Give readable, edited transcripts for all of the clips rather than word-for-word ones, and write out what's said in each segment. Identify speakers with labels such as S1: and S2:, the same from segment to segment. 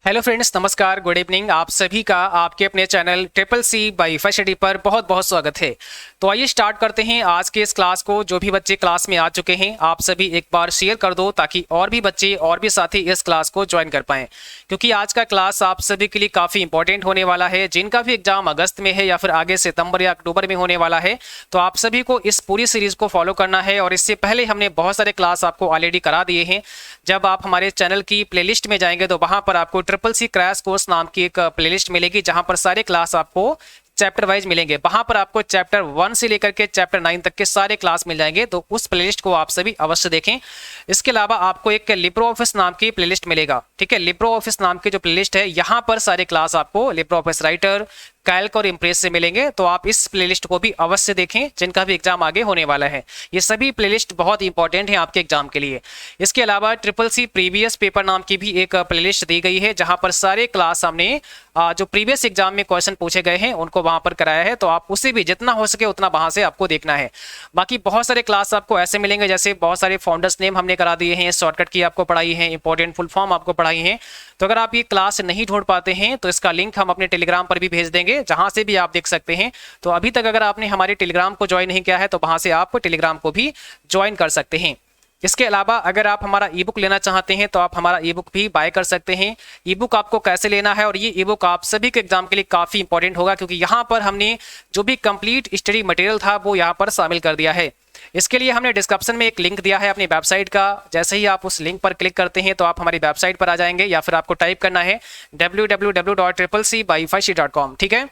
S1: Hello friends, नमस्कार, good evening. आप सभी का आपके अपने channel triple C by first study पर बहुत बहुत स्वागत है। तो आइए स्टार्ट करते हैं आज के इस क्लास को। जो भी बच्चे क्लास में आ चुके हैं आप सभी एक बार शेयर कर दो ताकि और भी बच्चे और भी साथी इस क्लास को ज्वाइन कर पाएं, क्योंकि आज का क्लास आप सभी के लिए काफ़ी इंपॉर्टेंट होने वाला है। जिनका भी एग्जाम अगस्त में है या फिर आगे सितंबर या अक्टूबर में होने वाला है, तो आप सभी को इस पूरी सीरीज को फॉलो करना है। और इससे पहले हमने बहुत सारे क्लास आपको ऑलरेडी करा दिए हैं। जब आप हमारे चैनल की प्लेलिस्ट में जाएंगे तो वहां पर आपको ट्रिपल सी क्रैश कोर्स नाम की एक प्लेलिस्ट मिलेगी, जहां पर सारे क्लास आपको चैप्टर वाइज मिलेंगे। वहां पर आपको चैप्टर 1 से लेकर के चैप्टर 9 तक के सारे क्लास मिल जाएंगे, तो उस प्लेलिस्ट को आप सभी अवश्य देखें। इसके अलावा आपको एक लिब्रो ऑफिस नाम की प्लेलिस्ट मिलेगा, ठीक है। लिब्रो ऑफिस नाम की जो प्लेलिस्ट है, यहाँ पर सारे क्लास आपको लिब्रो ऑफिस राइटर, कैल्क और इम्प्रेस से मिलेंगे, तो आप इस प्लेलिस्ट को भी अवश्य देखें जिनका भी एग्जाम आगे होने वाला है। ये सभी प्लेलिस्ट बहुत इंपॉर्टेंट है आपके एग्जाम के लिए। इसके अलावा ट्रिपल सी प्रीवियस पेपर नाम की भी एक प्लेलिस्ट दी गई है, जहां पर सारे क्लास हमने जो प्रीवियस एग्जाम में क्वेश्चन पूछे गए हैं उनको वहां पर कराया है, तो आप उसे भी जितना हो सके उतना वहां से आपको देखना है। बाकी बहुत सारे क्लास आपको ऐसे मिलेंगे, जैसे बहुत सारे फाउंडर्स नेम हमने करा दिए हैं, शॉर्टकट की आपको पढ़ाई है, इंपॉर्टेंट फुल फॉर्म आपको पढ़ाई है। तो अगर आप ये क्लास नहीं ढूंढ पाते हैं तो इसका लिंक हम अपने टेलीग्राम पर भी भेज देंगे, जहां से भी आप देख सकते हैं। तो अभी तक अगर आपने हमारे टेलीग्राम को ज्वाइन नहीं किया है तो वहां से आप टेलीग्राम को भी ज्वाइन कर सकते हैं। इसके अलावा अगर आप हमारा ई बुक लेना चाहते हैं तो आप हमारा ई बुक भी बाय कर सकते हैं। ई बुक आपको कैसे लेना है, और ये ई बुक आप सभी के एग्जाम के लिए काफ़ी इंपॉर्टेंट होगा, क्योंकि यहाँ पर हमने जो भी कंप्लीट स्टडी मटेरियल था वो यहाँ पर शामिल कर दिया है। इसके लिए हमने डिस्क्रिप्शन में एक लिंक दिया है अपनी वेबसाइट का। जैसे ही आप उस लिंक पर क्लिक करते हैं तो आप हमारी वेबसाइट पर आ जाएंगे, या फिर आपको टाइप करना है www.triplec.com, ठीक है।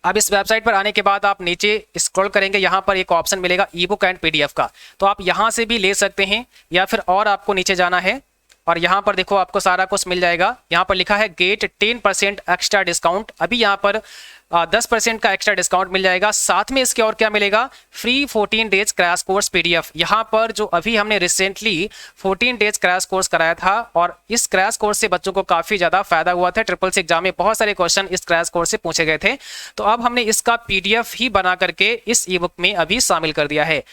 S1: अब इस वेबसाइट पर आने के बाद आप नीचे स्क्रॉल करेंगे, यहाँ पर एक ऑप्शन मिलेगा ई बुक एंड पीडीएफ का, तो आप यहाँ से भी ले सकते हैं, या फिर और आपको नीचे जाना है और यहाँ पर देखो आपको सारा कुछ मिल जाएगा। यहाँ पर लिखा है गेट 10% एक्स्ट्रा डिस्काउंट। अभी यहाँ पर 10% का एक्स्ट्रा डिस्काउंट मिल जाएगा। साथ में इसके और क्या मिलेगा, free 14 days crash course PDF. यहाँ पर जो अभी हमने रिसेंटली 14 डेज क्रैश कोर्स कराया था, और इस क्रैश कोर्स से बच्चों को काफ़ी ज़्यादा फायदा हुआ था। ट्रिपल सी एग्जाम में बहुत सारे क्वेश्चन इस क्रैश कोर्स से पूछे गए थे, तो अब हमने इसका पीडीएफ ही बना करके इस ई बुक में अभी शामिल कर दिया है।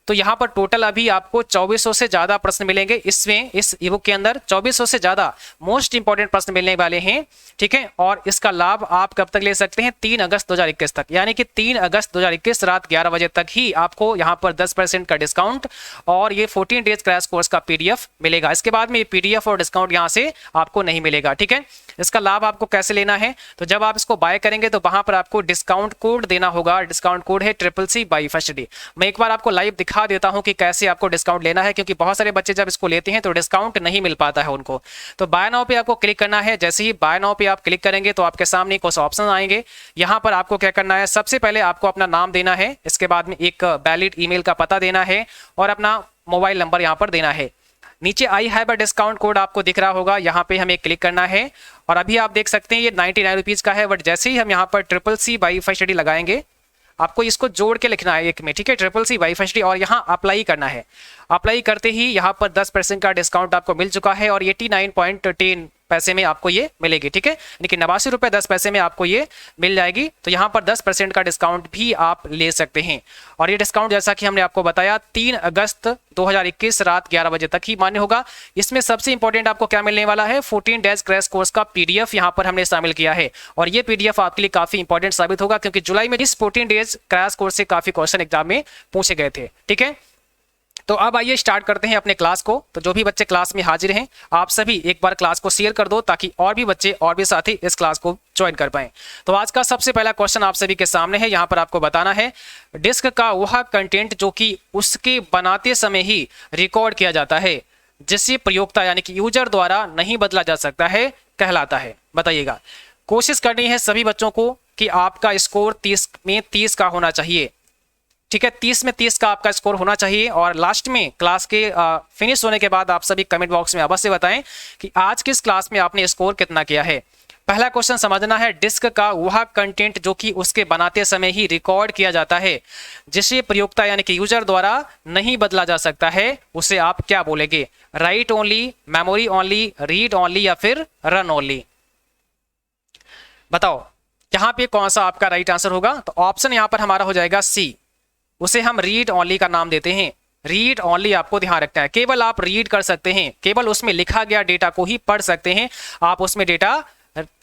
S1: तो यहाँ पर टोटल अभी आपको 2400 से ज़्यादा प्रश्न मिलेंगे। इसमें इस ई बुक के अंदर 2400 से ज़्यादा मोस्ट इंपॉर्टेंट प्रश्न मिलने वाले हैं, ठीक है। और इसका लाभ आप कब तक ले सकते हैं, 3 अगस्त 2021 तक, यानी कि 3 अगस्त 2021 रात 11 बजे तक ही आपको यहाँ पर 10% का डिस्काउंट और ये 14 डेज क्रैश कोर्स का पीडीएफ मिलेगा। इसके बाद में ये पीडीएफ और डिस्काउंट यहाँ से आपको नहीं मिलेगा, ठीक है। इसका लाभ आपको कैसे लेना है, तो जब आप इसको बाय करेंगे तो वहां पर आपको डिस्काउंट कोड देना होगा। डिस्काउंट कोड है triple C by first day. मैं एक बार आपको लाइव दिखा देता हूं कि कैसे आपको डिस्काउंट लेना है, क्योंकि बहुत सारे बच्चे जब इसको लेते हैं तो डिस्काउंट नहीं मिल पाता है उनको। तो बाय नाउ पे आपको क्लिक करना है। जैसे ही बाय नाउ पे आप क्लिक करेंगे तो आपके सामने कुछ ऑप्शन आएंगे। यहाँ पर आपको क्या करना है, सबसे पहले आपको अपना नाम देना है, इसके बाद में एक वैलिड ईमेल का पता देना है और अपना मोबाइल नंबर यहाँ पर देना है। नीचे I have a discount code आपको दिख रहा होगा, यहाँ पे हमें क्लिक करना है। और अभी आप देख सकते हैं ये 99 रुपीज़ का है, बट जैसे ही हम यहाँ पर triple C by first study लगाएंगे, आपको इसको जोड़ के लिखना है एक में, ठीक है, triple C by first study, और यहाँ अप्लाई करना है। अप्लाई करते ही यहाँ पर 10% का डिस्काउंट आपको मिल चुका है और 89.10 पैसे में आपको ये मिलेगी, ठीक है, यानी कि 89 रुपये 10 पैसे में आपको ये मिल जाएगी। तो यहाँ पर 10% का डिस्काउंट भी आप ले सकते हैं। और ये डिस्काउंट जैसा कि हमने आपको बताया 3 अगस्त 2021 रात 11 बजे तक ही मान्य होगा। इसमें सबसे इंपॉर्टेंट आपको क्या मिलने वाला है, 14 डेज क्रैश कोर्स का पीडीएफ यहाँ पर हमने शामिल किया है, और ये पीडीएफ आपके लिए काफी इंपॉर्टेंट साबित होगा, क्योंकि जुलाई में इस 14 डेज क्रैश कोर्स से काफी क्वेश्चन एग्जाम में पूछे गए थे, ठीक है। तो अब आइए स्टार्ट करते हैं अपने क्लास को। तो जो भी बच्चे क्लास में हाजिर हैं आप सभी एक बार क्लास को शेयर कर दो, ताकि और भी बच्चे और भी साथी इस क्लास को ज्वाइन कर पाएं। तो आज का सबसे पहला क्वेश्चन आप सभी के सामने है। यहाँ पर आपको बताना है डिस्क का वह कंटेंट जो कि उसके बनाते समय ही रिकॉर्ड किया जाता है, जिसे प्रयोक्ता यानी कि यूजर द्वारा नहीं बदला जा सकता है, कहलाता है। बताइएगा। कोशिश करनी है सभी बच्चों को कि आपका स्कोर 30 में 30 का होना चाहिए, ठीक है, 30 में 30 का आपका स्कोर होना चाहिए। और लास्ट में क्लास के फिनिश होने के बाद आप सभी कमेंट बॉक्स में अवश्य बताएं कि आज किस क्लास में आपने स्कोर कितना किया है। पहला क्वेश्चन समझना है, डिस्क का वह कंटेंट जो कि उसके बनाते समय ही रिकॉर्ड किया जाता है, जिसे प्रयोक्ता यानी कि यूजर द्वारा नहीं बदला जा सकता है, उसे आप क्या बोलेंगे, right only, memory only, read only या फिर रन ओनली। बताओ यहाँ पे कौन सा आपका राइट आंसर होगा। तो ऑप्शन यहाँ पर हमारा हो जाएगा सी, उसे हम रीड ओनली का नाम देते हैं। रीड ओनली आपको ध्यान रखना है। केवल आप रीड कर सकते हैं, केवल उसमें लिखा गया डेटा को ही पढ़ सकते हैं, आप उसमें डेटा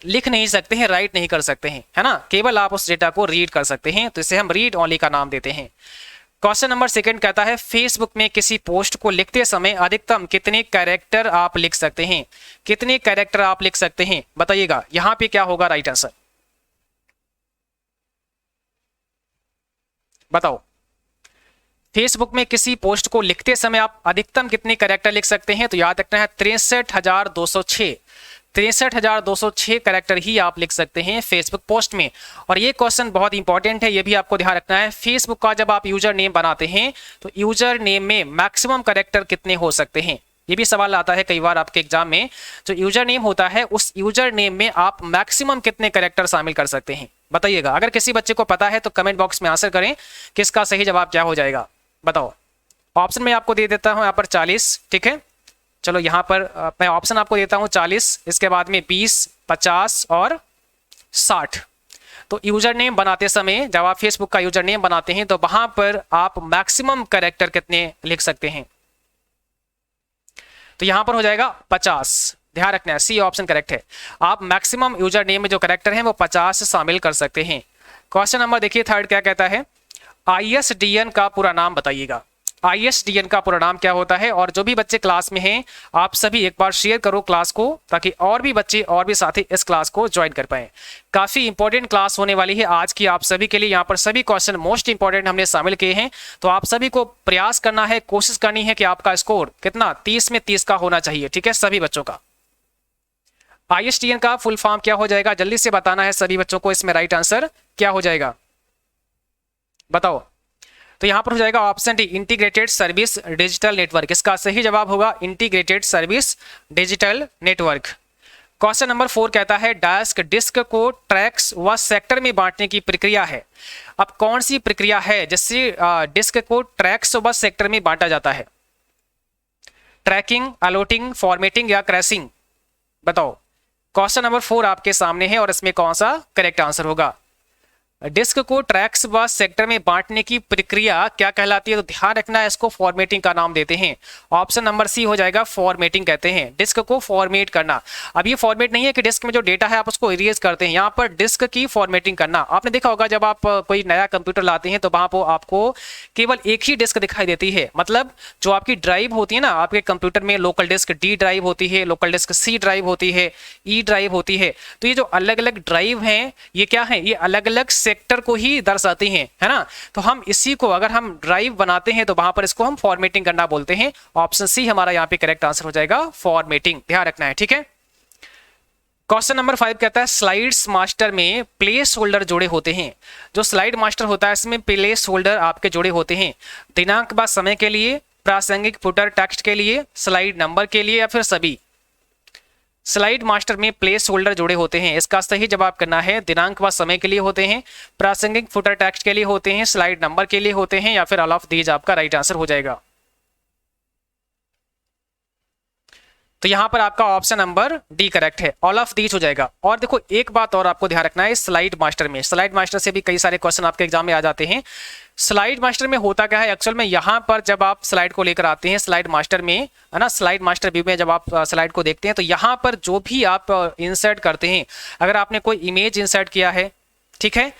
S1: लिख नहीं सकते हैं, राइट नहीं कर सकते हैं, है ना। केवल आप उस डेटा को रीड कर सकते हैं, तो इसे हम रीड ओनली का नाम देते हैं। क्वेश्चन नंबर 2 कहता है फेसबुक में किसी पोस्ट को लिखते समय अधिकतम कितने कैरेक्टर आप लिख सकते हैं, कितने कैरेक्टर आप लिख सकते हैं बताइएगा। यहां पे क्या होगा राइट आंसर, बताओ। फेसबुक में किसी पोस्ट को लिखते समय आप अधिकतम कितने कैरेक्टर लिख सकते हैं, तो याद रखना है 63,206 63,206 कैरेक्टर ही आप लिख सकते हैं फेसबुक पोस्ट में। और ये क्वेश्चन बहुत इंपॉर्टेंट है, ये भी आपको ध्यान रखना है। फेसबुक का जब आप यूजर नेम बनाते हैं तो यूजर नेम में मैक्सिमम कैरेक्टर कितने हो सकते हैं, ये भी सवाल आता है कई बार आपके एग्जाम में। जो यूजर नेम होता है उस यूजर नेम में आप मैक्सिमम कितने कैरेक्टर शामिल कर सकते हैं बताइएगा। अगर किसी बच्चे को पता है तो कमेंट बॉक्स में आंसर करें कि इसका सही जवाब क्या हो जाएगा, बताओ। ऑप्शन में आपको दे देता हूं यहाँ पर 40, ठीक है। चलो यहाँ पर मैं ऑप्शन आपको देता हूँ 40, इसके बाद में 20, 50 और 60। तो यूजर नेम बनाते समय जब आप फेसबुक का यूजर नेम बनाते हैं तो वहां पर आप मैक्सिमम कैरेक्टर कितने लिख सकते हैं, तो यहां पर हो जाएगा 50। ध्यान रखना है, सी ऑप्शन करेक्ट है। आप मैक्सिमम यूजर नेम में जो कैरेक्टर हैं वो 50 शामिल कर सकते हैं। क्वेश्चन नंबर देखिए 3 क्या कहता है, ISDN का पूरा नाम बताइएगा। ISDN का पूरा नाम क्या होता है, और जो भी बच्चे क्लास में हैं आप सभी एक बार शेयर करो क्लास को, ताकि और भी बच्चे और भी साथी इस क्लास को ज्वाइन कर पाए। काफी इंपॉर्टेंट क्लास होने वाली है आज की आप सभी के लिए। यहाँ पर सभी क्वेश्चन मोस्ट इंपॉर्टेंट हमने शामिल किए हैं, तो आप सभी को प्रयास करना है, कोशिश करनी है कि आपका स्कोर कितना 30 में 30 का होना चाहिए, ठीक है, सभी बच्चों का। ISDN का फुल फॉर्म क्या हो जाएगा, जल्दी से बताना है सभी बच्चों को, इसमें राइट आंसर क्या हो जाएगा बताओ। तो यहां पर हो जाएगा option D, integrated service digital network. इसका सही जवाब होगा integrated service digital network. Question number 4 कहता है डिस्क को ट्रैक्स व सेक्टर में बांटने की प्रक्रिया है। अब कौन सी प्रक्रिया है जिससे डिस्क को ट्रैक्स व सेक्टर में बांटा जाता है, ट्रैकिंग, अलॉटिंग, फॉर्मेटिंग या क्रैशिंग, बताओ। क्वेश्चन नंबर 4 आपके सामने है और इसमें कौन सा करेक्ट आंसर होगा। डिस्क को ट्रैक्स व सेक्टर में बांटने की प्रक्रिया क्या कहलाती है, तो ध्यान रखना है, इसको फॉर्मेटिंग का नाम देते हैं। ऑप्शन नंबर सी हो जाएगा, फॉर्मेटिंग कहते हैं डिस्क को फॉर्मेट करना। अब ये फॉर्मेट नहीं है कि डिस्क में जो डेटा है आप उसको इरेज करते हैं, यहाँ पर डिस्क की फॉर्मेटिंग करना। आपने देखा होगा जब आप कोई नया कंप्यूटर लाते हैं तो वहां पर आपको केवल एक ही डिस्क दिखाई देती है, मतलब जो आपकी ड्राइव होती है ना आपके कंप्यूटर में, लोकल डिस्क D ड्राइव होती है, लोकल डिस्क C ड्राइव होती है, E ड्राइव होती है। तो ये जो अलग अलग ड्राइव हैं ये क्या है, ये अलग अलग सेक्टर को ही दर्शाती हैं, है ना। तो हम इसी को अगर हम ड्राइव बनाते हैं तो वहां पर इसको हम फॉर्मेटिंग करना बोलते हैं। ऑप्शन सी हमारा यहाँ पे करेक्ट आंसर हो जाएगा, फॉर्मेटिंग। ध्यान रखना है, ठीक है। क्वेश्चन नंबर 5 कहता है स्लाइड्स मास्टर में प्लेस होल्डर जोड़े होते हैं। जो स्लाइड मास्टर होता है इसमें प्लेस होल्डर आपके जोड़े होते हैं, दिनांक व समय के लिए, प्रासंगिक फुटर टेक्स्ट के लिए, स्लाइड नंबर के लिए या फिर सभी। स्लाइड मास्टर में प्लेस होल्डर जोड़े होते हैं, इसका सही जवाब करना है दिनांक व समय के लिए होते हैं, प्रासंगिक फुटर टेक्स्ट के लिए होते हैं, स्लाइड नंबर के लिए होते हैं या फिर ऑल ऑफ दीज आपका राइट आंसर हो जाएगा। तो यहां पर आपका ऑप्शन नंबर डी करेक्ट है, ऑल ऑफ दीज हो जाएगा। और देखो एक बात और आपको ध्यान रखना है, स्लाइड मास्टर में, स्लाइड मास्टर से भी कई सारे क्वेश्चन आपके एग्जाम में आ जाते हैं। स्लाइड मास्टर में होता क्या है एक्चुअल में, यहां पर जब आप स्लाइड को लेकर आते हैं स्लाइड मास्टर में, है ना, स्लाइड मास्टर व्यू में जब आप स्लाइड को देखते हैं तो यहां पर जो भी आप इंसर्ट करते हैं, अगर आपने कोई इमेज इंसर्ट किया है, ठीक है,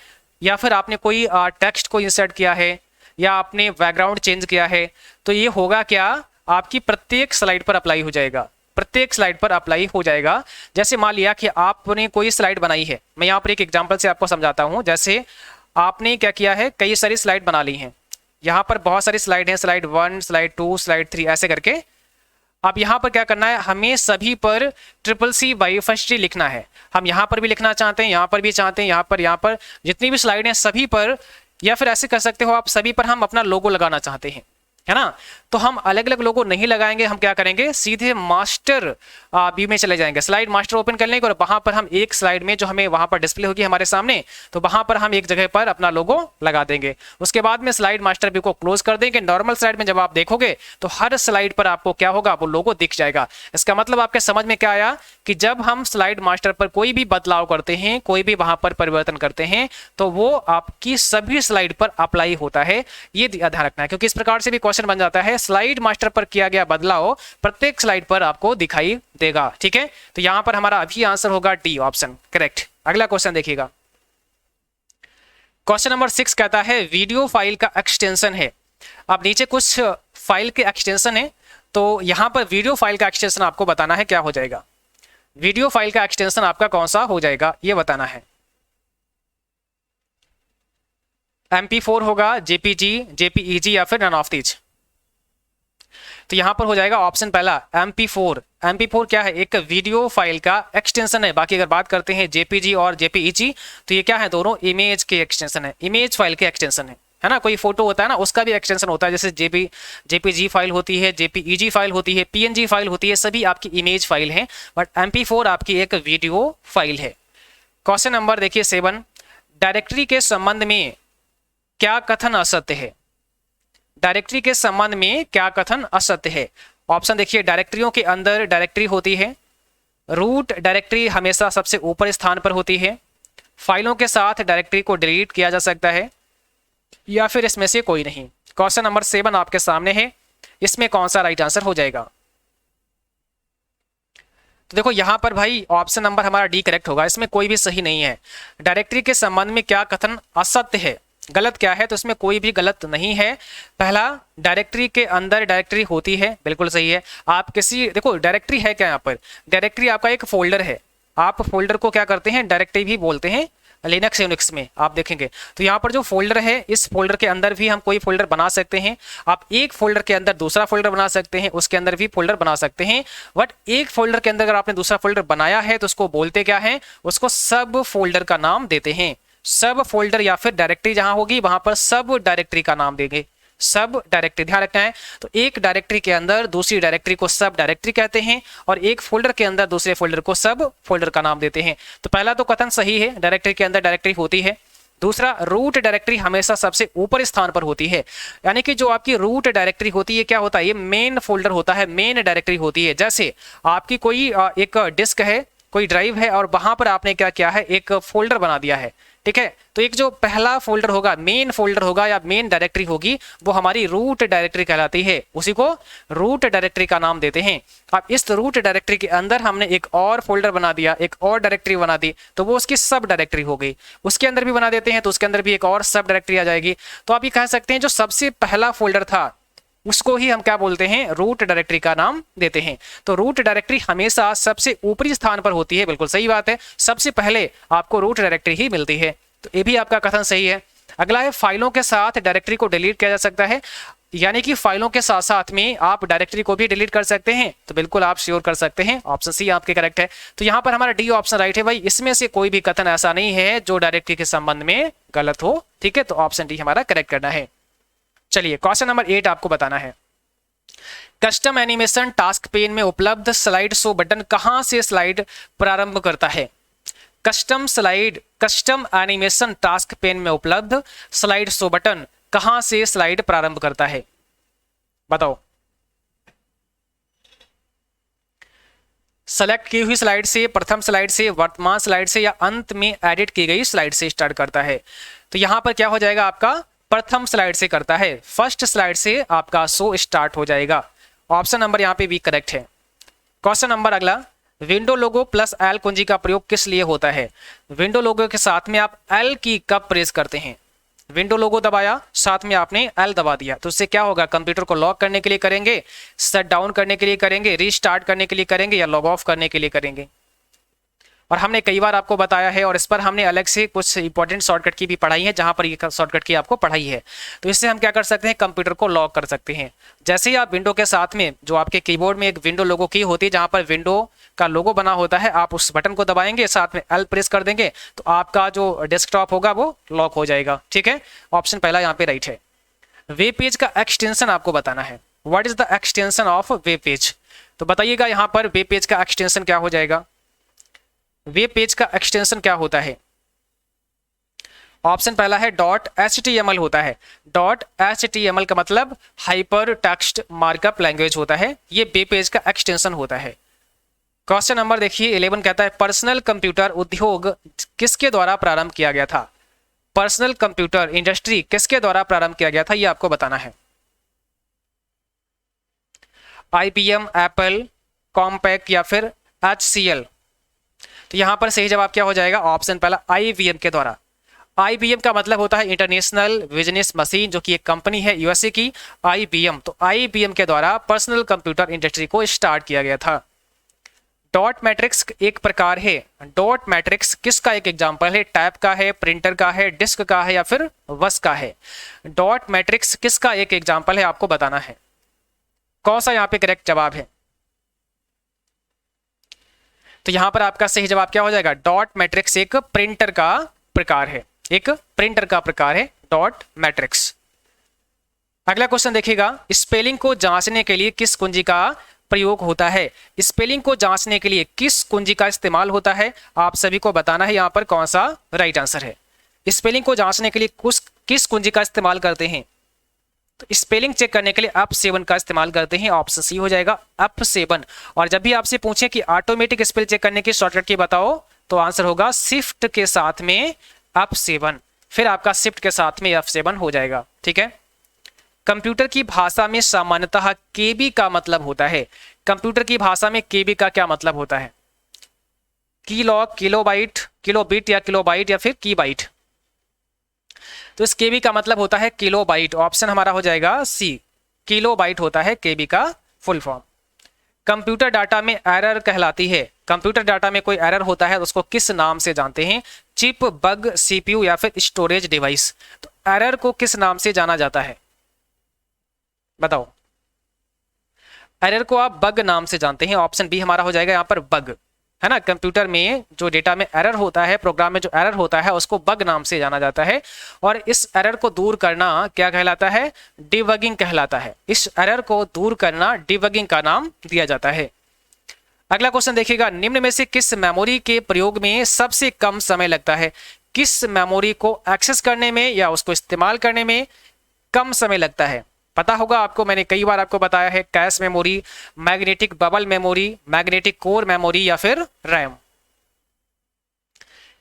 S1: या फिर आपने कोई टेक्स्ट को इंसर्ट किया है या आपने बैकग्राउंड चेंज किया है, तो ये होगा क्या, आपकी प्रत्येक स्लाइड पर अप्लाई हो जाएगा, प्रत्येक स्लाइड पर अप्लाई हो जाएगा। जैसे मान लिया कि आपने कोई स्लाइड बनाई है, मैं यहाँ पर एक एग्जांपल से आपको समझाता हूँ। जैसे आपने क्या किया है, कई सारी स्लाइड बना ली हैं, यहाँ पर बहुत सारी स्लाइड हैं, स्लाइड 1, स्लाइड 2, स्लाइड 3 ऐसे करके। अब यहाँ पर क्या करना है, हमें सभी पर CCC/FST लिखना है। हम यहाँ पर भी लिखना चाहते हैं, यहाँ पर भी चाहते हैं, यहाँ पर जितनी भी स्लाइड हैं सभी पर, या फिर ऐसे कर सकते हो आप सभी पर हम अपना लोगो लगाना चाहते हैं, है ना। तो हम अलग अलग लोगो नहीं लगाएंगे, हम क्या करेंगे, सीधे मास्टर व्यू में चले जाएंगे, स्लाइड मास्टर ओपन कर लेंगे और वहां पर हम एक स्लाइड में जो हमें वहां पर डिस्प्ले होगी हमारे सामने, तो वहां पर हम एक जगह पर अपना लोगो लगा देंगे। उसके बाद में स्लाइड मास्टर व्यू को क्लोज कर देंगे। नॉर्मल स्लाइड में जब आप देखोगे तो हर स्लाइड पर आपको क्या होगा, वो लोगो दिख जाएगा। इसका मतलब आपके समझ में क्या आया कि जब हम स्लाइड मास्टर पर कोई भी बदलाव करते हैं, कोई भी वहां पर परिवर्तन करते हैं, तो वो आपकी सभी स्लाइड पर अप्लाई होता है। ये ध्यान रखना है, क्योंकि इस प्रकार से भी क्वेश्चन बन जाता है स्लाइड मास्टर पर किया गया बदलाव प्रत्येक स्लाइड पर आपको दिखाई देगा। ठीक है, तो यहां पर हमारा अभी आंसर होगा डी ऑप्शन करेक्ट। अगला क्वेश्चन देखिएगा, क्वेश्चन नंबर 6 कहता है वीडियो फाइल का एक्सटेंशन है। अब नीचे कुछ फाइल के एक्सटेंशन है, तो यहां पर वीडियो फाइल का एक्सटेंशन आपको बताना है क्या हो जाएगा। वीडियो फाइल का एक्सटेंशन आपका कौन सा हो जाएगा ये बताना है। MP4 होगा, JPG, JPEG या फिर नन ऑफ दीज। तो यहां पर हो जाएगा ऑप्शन पहला MP4। MP4 क्या है, एक वीडियो फाइल का एक्सटेंशन है। बाकी अगर बात करते हैं JPG और JPEG तो ये क्या है, दोनों इमेज के एक्सटेंशन है, इमेज फाइल के एक्सटेंशन है ना। कोई फोटो होता है ना उसका भी एक्सटेंशन होता है, जैसे JPG फाइल होती है, JPEG फाइल होती है, PNG फाइल होती है, सभी आपकी इमेज फाइल है, बट MP4 आपकी एक वीडियो फाइल है। क्वेश्चन नंबर देखिए 7, डायरेक्टरी के संबंध में क्या कथन असत्य है। डायरेक्टरी के संबंध में क्या कथन असत्य है। ऑप्शन देखिए, डायरेक्टरियों के अंदर डायरेक्टरी होती है, रूट डायरेक्टरी हमेशा सबसे ऊपर स्थान पर होती है, फाइलों के साथ डायरेक्टरी को डिलीट किया जा सकता है, या फिर इसमें से कोई नहीं। क्वेश्चन नंबर 7 आपके सामने है, इसमें कौन सा राइट आंसर हो जाएगा। तो देखो यहां पर भाई ऑप्शन नंबर हमारा डी करेक्ट होगा, इसमें कोई भी सही नहीं है। डायरेक्टरी के संबंध में क्या कथन असत्य है, गलत क्या है, तो इसमें कोई भी गलत नहीं है। पहला, डायरेक्टरी के अंदर डायरेक्टरी होती है, बिल्कुल सही है। आप किसी, देखो डायरेक्टरी है क्या, यहाँ पर डायरेक्टरी आपका एक फोल्डर है, आप फोल्डर को क्या करते हैं, डायरेक्टरी भी बोलते हैं लिनक्स यूनिक्स में आप देखेंगे। तो यहाँ पर जो फोल्डर है, इस फोल्डर के अंदर भी हम कोई फोल्डर बना सकते हैं। आप एक फोल्डर के अंदर दूसरा फोल्डर बना सकते हैं, उसके अंदर भी फोल्डर बना सकते हैं, बट एक फोल्डर के अंदर अगर आपने दूसरा फोल्डर बनाया है तो उसको बोलते क्या है, उसको सब फोल्डर का नाम देते हैं। सब फोल्डर या फिर डायरेक्टरी जहां होगी वहां पर सब डायरेक्टरी का नाम देंगे, सब डायरेक्टरी, ध्यान रखना है। तो एक डायरेक्टरी के अंदर दूसरी डायरेक्टरी को सब डायरेक्टरी कहते हैं, और एक फोल्डर के अंदर दूसरे फोल्डर को सब फोल्डर का नाम देते हैं। तो पहला तो कथन सही है, डायरेक्टरी के अंदर डायरेक्टरी होती है। दूसरा, रूट डायरेक्टरी हमेशा सबसे ऊपर स्थान पर होती है, यानी कि जो आपकी रूट डायरेक्टरी होती है क्या होता है, ये मेन फोल्डर होता है, मेन डायरेक्टरी होती है। जैसे आपकी कोई एक डिस्क है, कोई ड्राइव है, और वहां पर आपने क्या किया है, एक फोल्डर बना दिया है, ठीक है। तो एक जो पहला फोल्डर होगा, मेन फोल्डर होगा या मेन डायरेक्टरी होगी, वो हमारी रूट डायरेक्टरी कहलाती है, उसी को रूट डायरेक्टरी का नाम देते हैं। अब इस रूट डायरेक्टरी के अंदर हमने एक और फोल्डर बना दिया, एक और डायरेक्टरी बना दी, तो वो उसकी सब डायरेक्टरी हो गई। उसके अंदर भी बना देते हैं तो उसके अंदर भी एक और सब डायरेक्टरी आ जाएगी। तो आप ये कह सकते हैं जो सबसे पहला फोल्डर था उसको ही हम क्या बोलते हैं, रूट डायरेक्टरी का नाम देते हैं। तो रूट डायरेक्टरी हमेशा सबसे ऊपरी स्थान पर होती है, बिल्कुल सही बात है, सबसे पहले आपको रूट डायरेक्टरी ही मिलती है। तो ये भी आपका कथन सही है। अगला है, फाइलों के साथ डायरेक्टरी को डिलीट किया जा सकता है, यानी कि फाइलों के साथ साथ में आप डायरेक्टरी को भी डिलीट कर सकते हैं। तो बिल्कुल आप श्योर कर सकते हैं, ऑप्शन सी आपके करेक्ट है। तो यहाँ पर हमारा डी ऑप्शन राइट है भाई, इसमें से कोई भी कथन ऐसा नहीं है जो डायरेक्टरी के संबंध में गलत हो, ठीक है। तो ऑप्शन डी हमारा करेक्ट करना है। चलिए क्वेश्चन नंबर 8 आपको बताना है, कस्टम एनिमेशन टास्क पेन में उपलब्ध स्लाइड शो बटन कहां से स्लाइड प्रारंभ करता है। कस्टम एनिमेशन टास्क पेन में उपलब्ध स्लाइड शो बटन कहां से स्लाइड प्रारंभ करता है, बताओ। सेलेक्ट की हुई स्लाइड से, प्रथम स्लाइड से, वर्तमान स्लाइड से, या अंत में एडिट की गई स्लाइड से स्टार्ट करता है। तो यहां पर क्या हो जाएगा, आपका प्रथम स्लाइड से करता है, फर्स्ट स्लाइड से आपका शो स्टार्ट हो जाएगा। ऑप्शन नंबर यहाँ पे भी करेक्ट है। क्वेश्चन नंबर अगला, विंडो लोगो प्लस एल कुंजी का प्रयोग किस लिए होता है। विंडो लोगो के साथ में आप एल की कब प्रेस करते हैं, विंडो लोगो दबाया, साथ में आपने एल दबा दिया, तो उससे क्या होगा, कंप्यूटर को लॉक करने के लिए करेंगे, शट डाउन करने के लिए करेंगे, रीस्टार्ट करने के लिए करेंगे, या लॉग ऑफ करने के लिए करेंगे। और हमने कई बार आपको बताया है, और इस पर हमने अलग से कुछ इंपॉर्टेंट शॉर्टकट की भी पढ़ाई है, जहां पर ये शॉर्टकट की आपको पढ़ाई है। तो इससे हम क्या कर सकते हैं, कंप्यूटर को लॉक कर सकते हैं। जैसे ही आप विंडो के साथ में, जो आपके कीबोर्ड में एक विंडो लोगो की होती है, जहां पर विंडो का लोगो बना होता है, आप उस बटन को दबाएंगे, साथ में एल प्रेस कर देंगे, तो आपका जो डेस्कटॉप होगा वो लॉक हो जाएगा, ठीक है। ऑप्शन पहला यहाँ पे राइट है। वेब पेज का एक्सटेंशन आपको बताना है, what is the extension of web page. तो बताइएगा यहाँ पर वेब पेज का एक्सटेंशन क्या हो जाएगा, वेब पेज का एक्सटेंशन क्या होता है। ऑप्शन पहला है .html होता है। .html का मतलब हाइपर टेक्स्ट मार्कअप लैंग्वेज होता है, ये वेब पेज का एक्सटेंशन होता है। क्वेश्चन नंबर देखिए 11 कहता है, पर्सनल कंप्यूटर उद्योग किसके द्वारा प्रारंभ किया गया था। पर्सनल कंप्यूटर इंडस्ट्री किसके द्वारा प्रारंभ किया गया था, ये आपको बताना है। IBM, एप्पल, कॉम्पैक या फिर HCL। तो यहां पर सही जवाब क्या हो जाएगा? ऑप्शन पहला IBM के द्वारा। IBM का मतलब होता है इंटरनेशनल बिजनेस मशीन, जो कि एक कंपनी है USA की IBM। तो IBM के द्वारा पर्सनल कंप्यूटर इंडस्ट्री को स्टार्ट किया गया था। डॉट मैट्रिक्स एक प्रकार है। डॉट मैट्रिक्स किसका एक एग्जांपल है? टैब का है, प्रिंटर का है, डिस्क का है या फिर बस का है? डॉट मैट्रिक्स किसका एक एग्जांपल है, आपको बताना है। कौन सा यहाँ पे करेक्ट जवाब है? तो यहां पर आपका सही जवाब क्या हो जाएगा? डॉट मैट्रिक्स एक प्रिंटर का प्रकार है, एक प्रिंटर का प्रकार है डॉट मैट्रिक्स। अगला क्वेश्चन देखिएगा, स्पेलिंग को जांचने के लिए किस कुंजी का प्रयोग होता है? स्पेलिंग को जांचने के लिए किस कुंजी का इस्तेमाल होता है? आप सभी को बताना है यहां पर कौन सा राइट आंसर है। स्पेलिंग को जांचने के लिए किस कुंजी का इस्तेमाल करते हैं? तो स्पेलिंग चेक करने के लिए F7 का इस्तेमाल करते हैं। ऑप्शन सी हो जाएगा F7। और जब भी आपसे पूछे कि ऑटोमेटिक स्पेल चेक करने की शॉर्टकट की बताओ, तो आंसर होगा शिफ्ट के साथ में F7, फिर आपका शिफ्ट के साथ में F7 हो जाएगा। ठीक है। कंप्यूटर की भाषा में सामान्यतः केबी का मतलब होता है। कंप्यूटर की भाषा में केबी का क्या मतलब होता है? कीलॉग, किलोबाइट, किलोबिट या किलोबाइट या फिर कीबाइट? तो इस केबी का मतलब होता है किलोबाइट। ऑप्शन हमारा हो जाएगा सी, किलोबाइट होता है केबी का फुल फॉर्म। कंप्यूटर डाटा में एरर कहलाती है। कंप्यूटर डाटा में कोई एरर होता है तो उसको किस नाम से जानते हैं? चिप, बग, CPU या फिर स्टोरेज डिवाइस? तो एरर को किस नाम से जाना जाता है, बताओ? एरर को आप बग नाम से जानते हैं। ऑप्शन बी हमारा हो जाएगा यहाँ पर बग, है ना। कंप्यूटर में जो डेटा में एरर होता है, प्रोग्राम में जो एरर होता है, उसको बग नाम से जाना जाता है। और इस एरर को दूर करना क्या कहलाता है? डिबगिंग कहलाता है। इस एरर को दूर करना डिबगिंग का नाम दिया जाता है। अगला क्वेश्चन देखिएगा, निम्न में से किस मेमोरी के प्रयोग में सबसे कम समय लगता है? किस मेमोरी को एक्सेस करने में या उसको इस्तेमाल करने में कम समय लगता है? पता होगा आपको, मैंने कई बार आपको बताया है, cache memory, magnetic bubble memory, magnetic core memory या फिर रैम?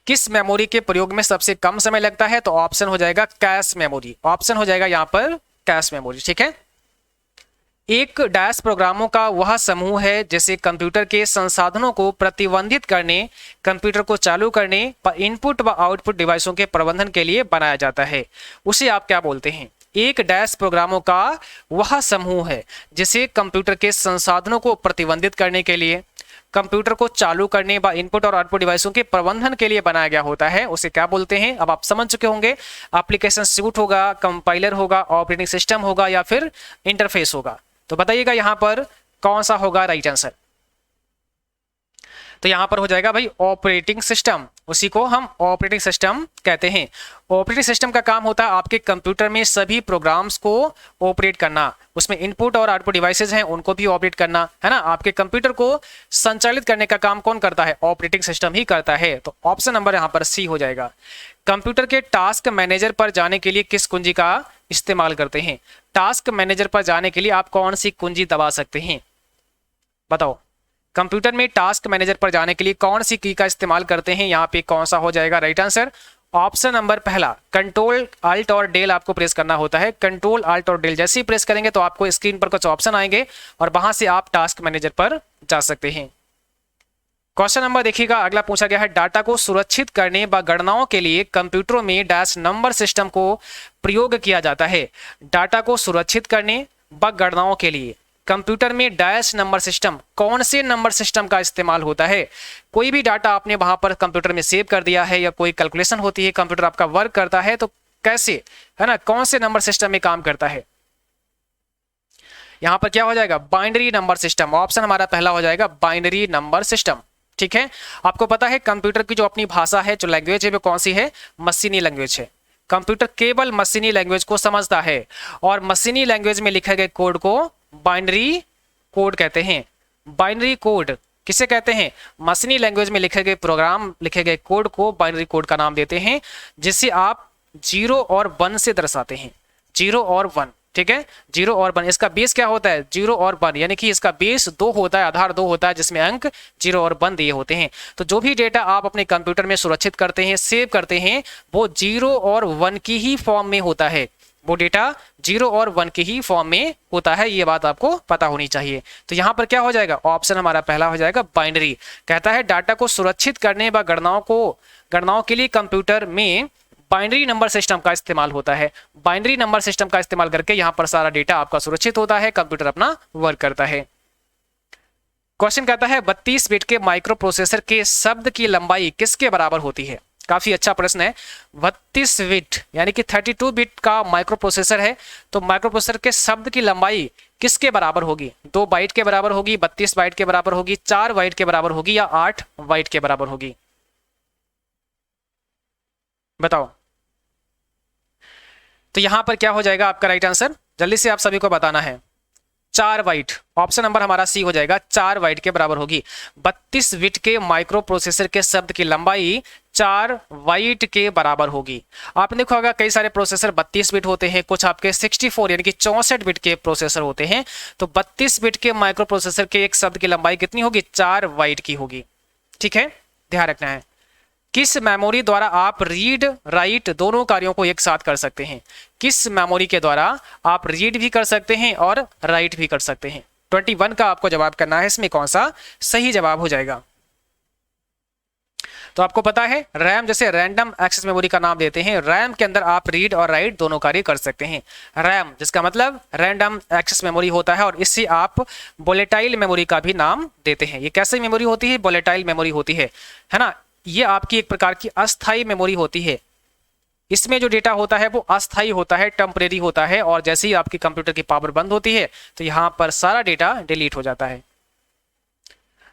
S1: किस मेमोरी के प्रयोग में सबसे कम समय लगता है? तो ऑप्शन हो जाएगा कैश मेमोरी। ऑप्शन हो जाएगा यहां पर कैश मेमोरी। ठीक है। एक डैश प्रोग्रामों का वह समूह है जिसे कंप्यूटर के संसाधनों को प्रतिबंधित करने, कंप्यूटर को चालू करने व इनपुट व आउटपुट डिवाइसों के प्रबंधन के लिए बनाया जाता है। उसे आप क्या बोलते हैं? एक डैश प्रोग्रामों का वह समूह है जिसे कंप्यूटर के संसाधनों को प्रतिबंधित करने के लिए, कंप्यूटर को चालू करने व इनपुट और आउटपुट डिवाइसों के प्रबंधन के लिए बनाया गया होता है, उसे क्या बोलते हैं? अब आप समझ चुके होंगे। एप्लीकेशन सूट होगा, कंपाइलर होगा, ऑपरेटिंग सिस्टम होगा या फिर इंटरफेस होगा? तो बताइएगा यहां पर कौन सा होगा राइट आंसर। तो यहां पर हो जाएगा भाई ऑपरेटिंग सिस्टम। उसी को हम ऑपरेटिंग सिस्टम कहते हैं। ऑपरेटिंग सिस्टम का काम होता है आपके कंप्यूटर में सभी प्रोग्राम्स को ऑपरेट करना, उसमें इनपुट और आउटपुट डिवाइसेज हैं उनको भी ऑपरेट करना, है ना। आपके कंप्यूटर को संचालित करने का काम कौन करता है? ऑपरेटिंग सिस्टम ही करता है। तो ऑप्शन नंबर यहां पर सी हो जाएगा। कंप्यूटर के टास्क मैनेजर पर जाने के लिए किस कुंजी का इस्तेमाल करते हैं? टास्क मैनेजर पर जाने के लिए आप कौन सी कुंजी दबा सकते हैं, बताओ? कंप्यूटर में टास्क मैनेजर पर जाने के लिए कौन सी की का इस्तेमाल करते हैं? यहाँ पे कौन सा हो जाएगा राइट आंसर? ऑप्शन नंबर पहला, कंट्रोल अल्ट और डेल आपको प्रेस करना होता है। कंट्रोल अल्ट और डेल जैसे ही प्रेस करेंगे तो आपको स्क्रीन पर कुछ ऑप्शन आएंगे और वहां से आप टास्क मैनेजर पर जा सकते हैं। क्वेश्चन नंबर देखिएगा, अगला पूछा गया है, डाटा को सुरक्षित करने व गणनाओं के लिए कंप्यूटरों में डैश नंबर सिस्टम को प्रयोग किया जाता है। डाटा को सुरक्षित करने व गणनाओं के लिए कंप्यूटर में डैश नंबर सिस्टम, कौन से नंबर सिस्टम का इस्तेमाल होता है? कोई भी डाटा आपने वहां पर कंप्यूटर में सेव कर दिया है या कोई कैलकुलेशन होती है, कंप्यूटर आपका वर्क करता है, तो कैसे, है ना, कौन से नंबर सिस्टम में काम करता है? यहां पर क्या हो जाएगा? Binary number system. ऑप्शन हमारा पहला हो जाएगा बाइनरी नंबर सिस्टम। ठीक है। आपको पता है कंप्यूटर की जो अपनी भाषा है, जो लैंग्वेज है, वो कौन सी है? मशीनी लैंग्वेज है। कंप्यूटर केवल मशीनी लैंग्वेज को समझता है और मशीनी लैंग्वेज में लिखे गए कोड को बाइनरी कोड कहते हैं। बाइनरी कोड किसे कहते हैं? मशीनी लैंग्वेज में लिखे गए प्रोग्राम, लिखे गए कोड को बाइनरी कोड का नाम देते हैं, जिसे आप 0 और 1 से दर्शाते हैं। 0 और 1, ठीक है। 0 और 1, इसका बेस क्या होता है? 0 और 1, यानी कि इसका बेस 2 होता है, आधार 2 होता है, जिसमें अंक 0 और 1 दिए होते हैं। तो जो भी डेटा आप अपने कंप्यूटर में सुरक्षित करते हैं, सेव करते हैं, वो 0 और 1 की ही फॉर्म में होता है। वो डेटा 0 और 1 के ही फॉर्म में होता है, ये बात आपको पता होनी चाहिए। तो यहाँ पर क्या हो जाएगा, ऑप्शन हमारा पहला हो जाएगा बाइनरी। कहता है डाटा को सुरक्षित करने व गणनाओं के लिए कंप्यूटर में बाइनरी नंबर सिस्टम का इस्तेमाल होता है। बाइनरी नंबर सिस्टम का इस्तेमाल करके यहाँ पर सारा डेटा आपका सुरक्षित होता है, कंप्यूटर अपना वर्क करता है। क्वेश्चन कहता है 32 बिट के माइक्रो प्रोसेसर के शब्द की लंबाई किसके बराबर होती है। काफी अच्छा प्रश्न है। 32 बिट यानी कि 32 बिट का माइक्रो प्रोसेसर है, तो माइक्रो प्रोसेसर के शब्द की लंबाई किसके बराबर होगी? 2 बाइट के बराबर होगी, 32 बाइट के बराबर होगी, 4 बाइट के बराबर होगी या 8 बाइट के बराबर होगी? बताओ। तो यहां पर क्या हो जाएगा आपका राइट आंसर, जल्दी से आप सभी को बताना है। 4 बाइट, ऑप्शन नंबर हमारा सी हो जाएगा, 4 बाइट के बराबर होगी। 32 बिट के माइक्रो प्रोसेसर के शब्द की लंबाई 4 बाइट के बराबर होगी। आपने देखा होगा कई सारे प्रोसेसर 32 बिट होते हैं, कुछ आपके 64 यानी कि 64 बिट के प्रोसेसर होते हैं। तो 32 बिट के माइक्रो प्रोसेसर के एक शब्द की लंबाई कितनी होगी? 4 बाइट की होगी। ठीक है, ध्यान रखना है। किस मेमोरी द्वारा आप रीड राइट दोनों कार्यों को एक साथ कर सकते हैं? किस मेमोरी के द्वारा आप रीड भी कर सकते हैं और राइट भी कर सकते हैं? 21 का आपको जवाब करना है, इसमें कौन सा सही जवाब हो जाएगा? तो आपको पता है रैम, जैसे रैंडम एक्सेस मेमोरी का नाम देते हैं, रैम के अंदर आप रीड और राइट दोनों कार्य कर सकते हैं। रैम जिसका मतलब रैंडम एक्सेस मेमोरी होता है, और इससे आप वोलेटाइल मेमोरी का भी नाम देते हैं। ये कैसी मेमोरी होती है? वोलेटाइल मेमोरी होती है ना। ये आपकी एक प्रकार की अस्थाई मेमोरी होती है। इसमें जो डेटा होता है वो अस्थाई होता है, टेम्परेरी होता है, और जैसे ही आपकी कंप्यूटर की पावर बंद होती है तो यहां पर सारा डेटा डिलीट हो जाता है।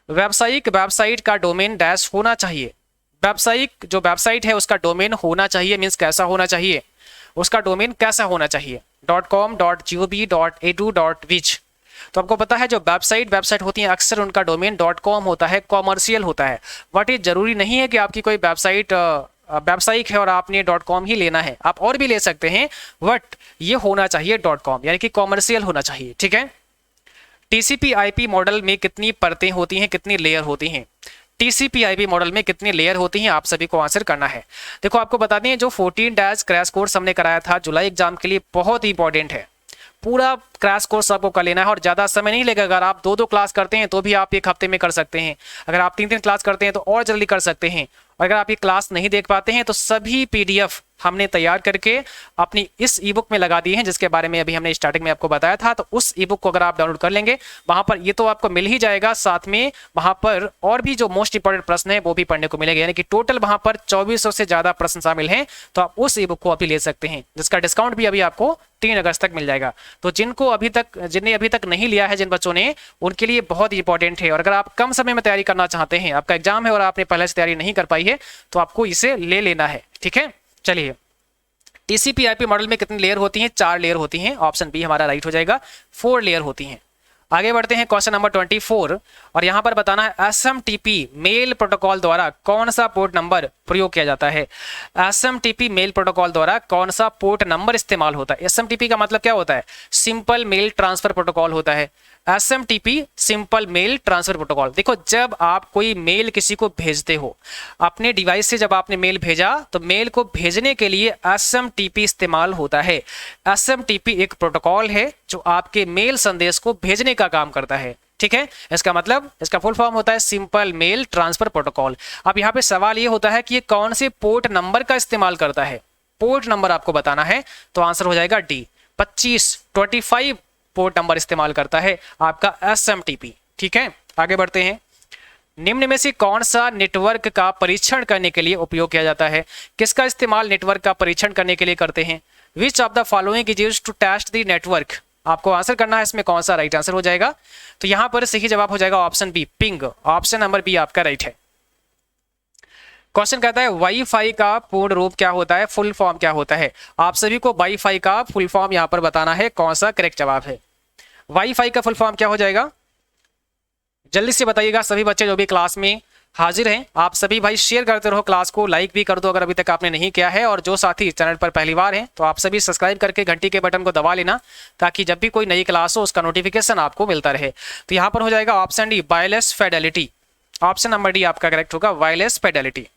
S1: व्यावसायिक वेबसाइट का डोमेन डैश होना चाहिए। व्यावसायिक जो वेबसाइट है उसका डोमेन होना चाहिए, मीन्स कैसा होना चाहिए? उसका डोमेन कैसा होना चाहिए? .com, .gov, .edu, .viz। तो आपको पता है जो वेबसाइट होती है अक्सर उनका डोमेन .com होता है, कॉमर्शियल होता है। बट ये जरूरी नहीं है कि आपकी कोई वेबसाइट व्यावसायिक है और आपने .com ही लेना है, आप और भी ले सकते हैं, बट ये होना चाहिए .com यानी कि कॉमर्शियल होना चाहिए। ठीक है। TCP/IP मॉडल में कितनी परतें होती हैं, कितनी लेयर होती हैं? TCP/IP मॉडल में कितनी लेयर होती हैं, आप सभी को आंसर करना है। देखो आपको बता दें, जो 14 डैश क्रैश कोर्स हमने कराया था जुलाई एग्जाम के लिए, बहुत ही इंपॉर्टेंट है। पूरा क्रैश कोर्स आपको कर लेना है और ज़्यादा समय नहीं लगेगा। अगर आप 2-2 क्लास करते हैं तो भी आप 1 हफ्ते में कर सकते हैं। अगर आप 3-3 क्लास करते हैं तो और जल्दी कर सकते हैं। और अगर आप ये क्लास नहीं देख पाते हैं तो सभी PDF हमने तैयार करके अपनी इस ई बुक में लगा दी है, जिसके बारे में अभी हमने स्टार्टिंग में आपको बताया था। तो उस ई बुक को अगर आप डाउनलोड कर लेंगे, वहां पर ये तो आपको मिल ही जाएगा, साथ में वहां पर और भी जो मोस्ट इंपॉर्टेंट प्रश्न है वो भी पढ़ने को मिलेगा। यानी कि टोटल वहां पर 2400 से ज्यादा प्रश्न शामिल हैं। तो आप उस ई बुक को अभी ले सकते हैं, जिसका डिस्काउंट भी अभी आपको 3 अगस्त तक मिल जाएगा। तो जिन्हें अभी तक नहीं लिया है, जिन बच्चों ने, उनके लिए बहुत इंपॉर्टेंट है। और अगर आप कम समय में तैयारी करना चाहते हैं, आपका एग्जाम है और आपने पहले से तैयारी नहीं कर पाई है, तो आपको इसे ले लेना है। ठीक है, चलिए। TCP/IP मॉडल में कितनी लेयर होती हैं? 4 लेयर होती हैं। ऑप्शन बी हमारा राइट हो जाएगा, 4 लेयर होती हैं। आगे बढ़ते हैं क्वेश्चन नंबर 24, और यहां पर बताना है SMTP मेल प्रोटोकॉल द्वारा कौन सा पोर्ट नंबर प्रयोग किया जाता है? SMTP मेल प्रोटोकॉल द्वारा कौन सा पोर्ट नंबर इस्तेमाल होता है? SMTP का मतलब क्या होता है? सिंपल मेल ट्रांसफर प्रोटोकॉल होता है। SMTP simple mail transfer protocol. देखो, जब आप कोई मेल किसी को भेजते हो, अपने डिवाइस से जब आपने मेल भेजा, तो मेल को भेजने के लिए SMTP इस्तेमाल होता है। SMTP एक प्रोटोकॉल है जो आपके मेल संदेश को भेजने का काम करता है। ठीक है, इसका मतलब, इसका फुल फॉर्म होता है सिंपल मेल ट्रांसफर प्रोटोकॉल। अब यहाँ पे सवाल ये होता है कि ये कौन से पोर्ट नंबर का इस्तेमाल करता है? पोर्ट नंबर आपको बताना है, तो आंसर हो जाएगा डी, 25 पोर्ट नंबर इस्तेमाल करता है आपका SMTP। ठीक है, आगे बढ़ते हैं। निम्न में से कौन सा नेटवर्क का परीक्षण करने के लिए उपयोग किया जाता है? किसका इस्तेमाल नेटवर्क का परीक्षण करने के लिए करते हैं? Which of the following is used to test the network? आपको आंसर करना है, इसमें कौन सा राइट आंसर हो जाएगा? तो यहां पर सही जवाब हो जाएगा option B, ping. Option number B आपका राइट है। क्वेश्चन कहता है वाईफाई का पूर्ण रूप क्या होता है, फुल फॉर्म क्या होता है? आप सभी को वाईफाई का फुल फॉर्म यहां पर बताना है, कौन सा करेक्ट जवाब है? वाईफाई का फुल फॉर्म क्या हो जाएगा? जल्दी से बताइएगा सभी बच्चे जो भी क्लास में हाजिर हैं। आप सभी भाई शेयर करते रहो क्लास को, लाइक भी कर दो अगर अभी तक आपने नहीं किया है। और जो साथी चैनल पर पहली बार हैं तो आप सभी सब्सक्राइब करके घंटी के बटन को दबा लेना, ताकि जब भी कोई नई क्लास हो उसका नोटिफिकेशन आपको मिलता रहे। तो यहाँ पर हो जाएगा option D, wireless Fidelity. Option number D आपका करेक्ट होगा, वायरलेस फिडेलिटी।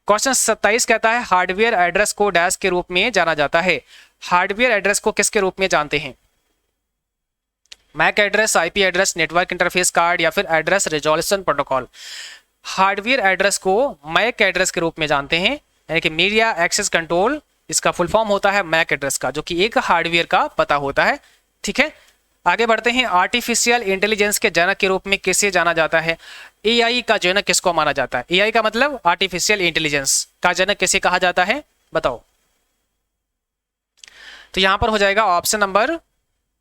S1: क्वेश्चन 27 कहता है हार्डवेयर एड्रेस को डैश के रूप में जाना जाता है। हार्डवेयर एड्रेस को किसके रूप में जानते हैं? MAC address, IP address, network interface card या फिर address resolution protocol. Hardware address को मैक एड्रेस के रूप में जानते हैं, यानी कि मीडिया एक्सेस कंट्रोल, इसका फुल फॉर्म होता है मैक एड्रेस का, जो कि एक हार्डवेयर का पता होता है। ठीक है, आगे बढ़ते हैं। आर्टिफिशियल इंटेलिजेंस के जनक के रूप में किसे जाना जाता है? एआई का जनक किसको माना जाता है? एआई का मतलब आर्टिफिशियल इंटेलिजेंस का जनक किसे कहा जाता है, बताओ। तो यहां पर हो जाएगा ऑप्शन नंबर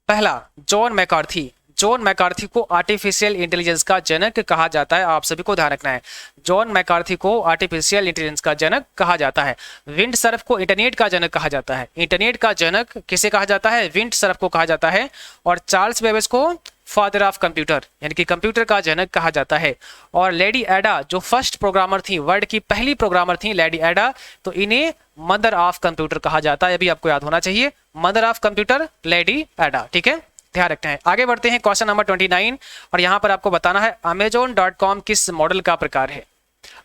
S1: पहला, जॉन मैकार्थी। जॉन मैकार्थी को आर्टिफिशियल इंटेलिजेंस का जनक कहा जाता है। आप सभी को ध्यान रखना है, जॉन मैकार्थी को आर्टिफिशियल इंटेलिजेंस का जनक कहा जाता है। विंड सर्फ को इंटरनेट का जनक कहा जाता है। इंटरनेट का जनक किसे कहा जाता है? विंड सर्फ को कहा जाता है। और चार्ल्स बेबेज को फादर ऑफ कंप्यूटर, यानी कि कंप्यूटर का जनक कहा जाता है। और लेडी एडा जो फर्स्ट प्रोग्रामर थी, वर्ल्ड की पहली प्रोग्रामर थी लेडी एडा, तो इन्हें मदर ऑफ कंप्यूटर कहा जाता है। अभी आपको याद होना चाहिए, मदर ऑफ कंप्यूटर लेडी एडा। ठीक है, ध्यान रखते हैं। आगे बढ़ते हैं क्वेश्चन नंबर 29, और यहां पर आपको बताना है Amazon.com किस मॉडल का प्रकार है?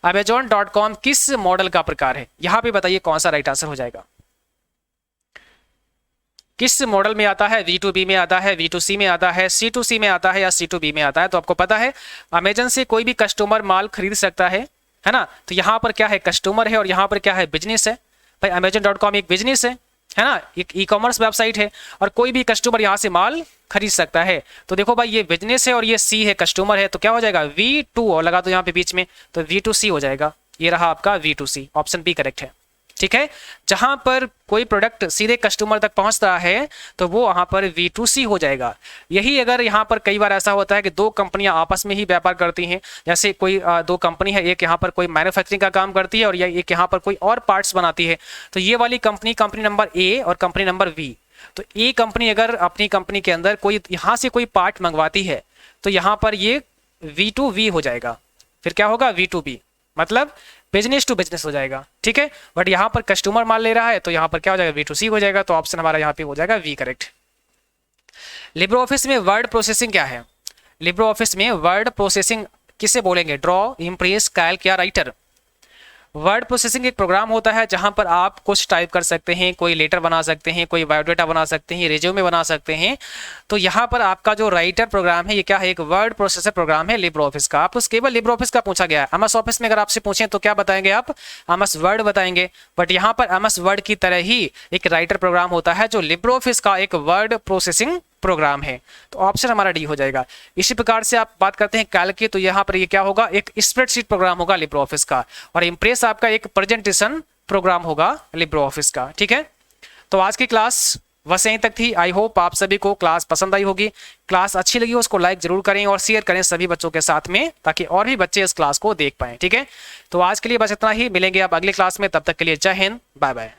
S1: Amazon.com किस मॉडल का प्रकार है? यहां पे बताइए कौन सा राइट आंसर हो जाएगा। किस मॉडल में आता है? V2B में आता है, V2C में आता है, C2C में आता है या C2B में आता है? तो आपको पता है अमेजन से कोई भी कस्टमर माल खरीद सकता है ना। तो यहाँ पर क्या है? कस्टमर है, और यहाँ पर क्या है? बिजनेस है। भाई Amazon.com एक बिजनेस है ना, एक ई कॉमर्स वेबसाइट है, और कोई भी कस्टमर यहाँ से माल खरीद सकता है। तो देखो भाई, ये बिजनेस है और ये सी है, कस्टमर है, तो क्या हो जाएगा? V2 और लगा दो यहाँ पे बीच में, तो V2C हो जाएगा। ये रहा आपका V2C, ऑप्शन बी करेक्ट है। ठीक है, जहां पर कोई प्रोडक्ट सीधे कस्टमर तक पहुंच रहा है तो वो वहां पर V2C हो जाएगा। यही अगर यहाँ पर कई बार ऐसा होता है कि दो कंपनियां आपस में ही व्यापार करती हैं, जैसे कोई दो कंपनी है, एक यहाँ पर कोई मैन्युफैक्चरिंग का काम करती है और एक यहाँ पर कोई और पार्ट्स बनाती है, तो ये वाली कंपनी नंबर ए और कंपनी नंबर बी, तो ए कंपनी अगर अपनी कंपनी के अंदर कोई यहाँ से कोई पार्ट मंगवाती है तो यहाँ पर ये V2V हो जाएगा। फिर क्या होगा? V2B, मतलब बिजनेस टू बिजनेस हो जाएगा। ठीक है, बट यहाँ पर कस्टमर माल ले रहा है तो यहाँ पर क्या हो जाएगा? V2C हो जाएगा। तो ऑप्शन हमारा यहाँ पे हो जाएगा वी करेक्ट। लिब्रो ऑफिस में वर्ड प्रोसेसिंग क्या है? लिब्रो ऑफिस में वर्ड प्रोसेसिंग किसे बोलेंगे? ड्रॉ, इम्प्रेस, कैल्क या राइटर? वर्ड प्रोसेसिंग एक प्रोग्राम होता है जहां पर आप कुछ टाइप कर सकते हैं, कोई लेटर बना सकते हैं, कोई बायोडाटा बना सकते हैं, रिज्यूमे बना सकते हैं। तो यहाँ पर आपका जो राइटर प्रोग्राम है ये क्या है? एक वर्ड प्रोसेसर प्रोग्राम है लिब्रो ऑफिस का। आप केवल लिब्रो ऑफिस का पूछा गया है। एमएस ऑफिस में अगर आपसे पूछें तो क्या बताएंगे आप? एमएस वर्ड बताएंगे। बट यहाँ पर एमएस वर्ड की तरह ही एक राइटर प्रोग्राम होता है जो लिब्रो ऑफिस का एक वर्ड प्रोसेसिंग प्रोग्राम है। तो ऑप्शन हमारा डी हो जाएगा। इसी प्रकार से आप बात करते हैं कैल्क की, तो यहाँ पर ये क्या होगा? एक स्प्रेडशीट प्रोग्राम होगा लिब्रो ऑफिस का, और इम्प्रेस आपका एक प्रेजेंटेशन प्रोग्राम होगा लिब्रो ऑफिस का। ठीक है, तो आज की क्लास बस यहीं तक थी। आई होप आप सभी को क्लास पसंद आई होगी। क्लास अच्छी लगी उसको लाइक जरूर करें और शेयर करें सभी बच्चों के साथ में, ताकि और भी बच्चे इस क्लास को देख पाएं। ठीक है, तो आज के लिए बस इतना ही। मिलेंगे आप अगली क्लास में, तब तक के लिए जय हिंद, बाय बाय।